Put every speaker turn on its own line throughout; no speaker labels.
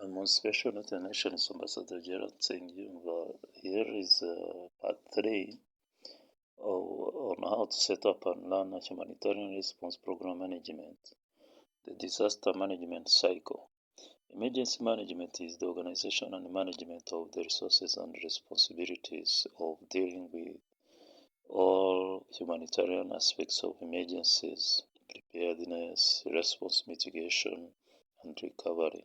I'm on Special Internations Ambassador Gerard saying here is part 3 on how to set up and learn a humanitarian response program management, the disaster management cycle. Emergency management is the organization and management of the resources and responsibilities of dealing with all humanitarian aspects of emergencies, preparedness, response mitigation, and recovery.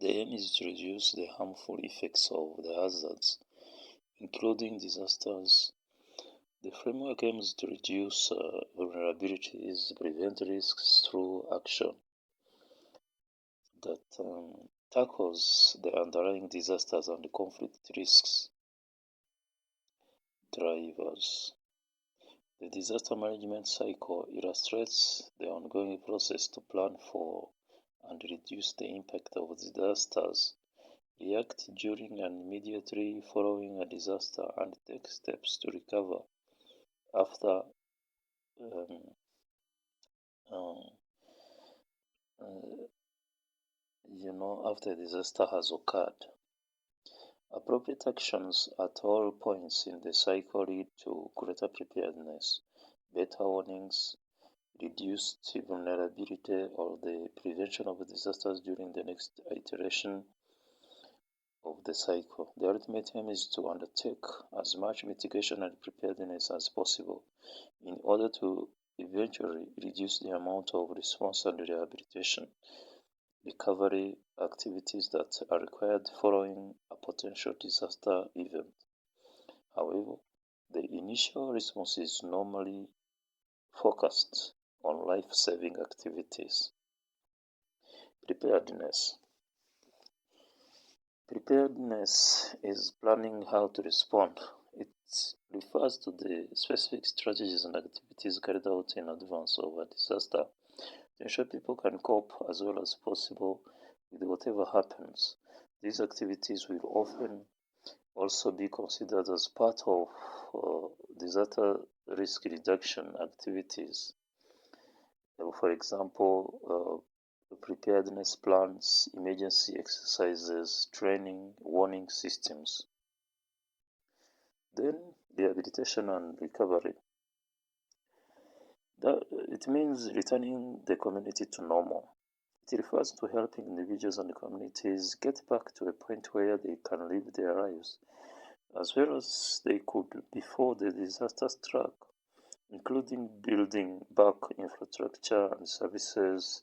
The aim is to reduce the harmful effects of the hazards, including disasters. The framework aims to reduce vulnerabilities, prevent risks through action that tackles the underlying disasters and conflict risks drivers. The disaster management cycle illustrates the ongoing process to plan for and reduce the impact of disasters, react during and immediately following a disaster, and take steps to recover after after a disaster has occurred. Appropriate actions at all points in the cycle lead to greater preparedness, better warnings, reduced vulnerability, or the prevention of disasters during the next iteration of the cycle. The ultimate aim is to undertake as much mitigation and preparedness as possible in order to eventually reduce the amount of response and rehabilitation recovery activities that are required following a potential disaster event. However, the initial response is normally focused on life-saving activities. Preparedness. Preparedness is planning how to respond. It refers to the specific strategies and activities carried out in advance of a disaster to ensure people can cope as well as possible with whatever happens. These activities will often also be considered as part of disaster risk reduction activities. For example, preparedness plans, emergency exercises, training, warning systems. Then rehabilitation and recovery. It means returning the community to normal. It refers to helping individuals and communities get back to a point where they can live their lives as well as they could before the disaster struck, including building back infrastructure and services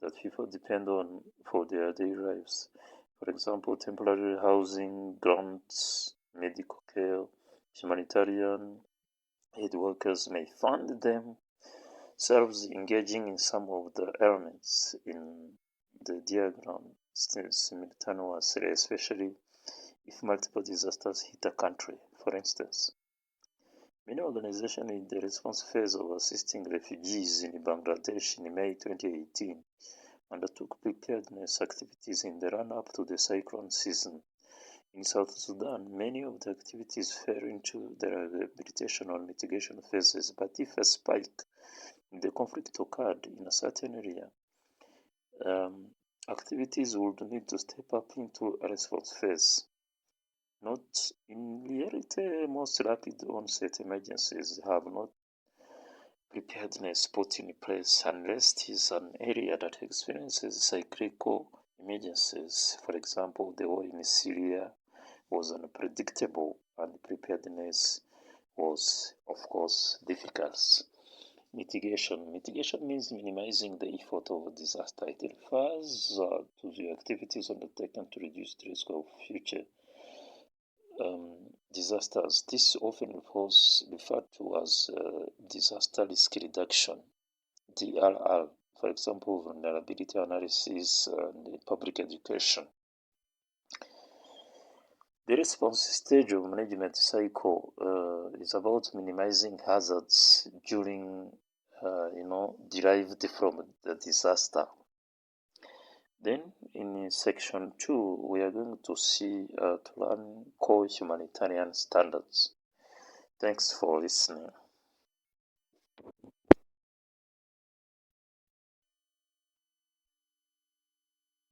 that people depend on for their daily lives. For example, temporary housing, grants, medical care, humanitarian aid workers may fund them. Serves engaging in some of the elements in the diagram simultaneously, especially if multiple disasters hit a country. For instance, many organizations in the response phase of assisting refugees in Bangladesh in May 2018 undertook preparedness activities in the run-up to the cyclone season. In South Sudan, many of the activities fell into the rehabilitation or mitigation phases, but if a spike in the conflict occurred in a certain area, activities would need to step up into a response phase. Note, in reality, most rapid onset emergencies have not preparedness put in place unless it is an area that experiences cyclical emergencies. For example, the war in Syria was unpredictable and preparedness was, of course, difficult. Mitigation. Mitigation means minimizing the effort of a disaster. It refers to the activities undertaken to reduce the risk of future disasters. This often referred to as disaster risk reduction, DRR. For example, vulnerability analysis and public education. The response stage of management cycle is about minimizing hazards during, derived from the disaster. Then in section 2, we are going to see to learn core humanitarian standards. Thanks for listening.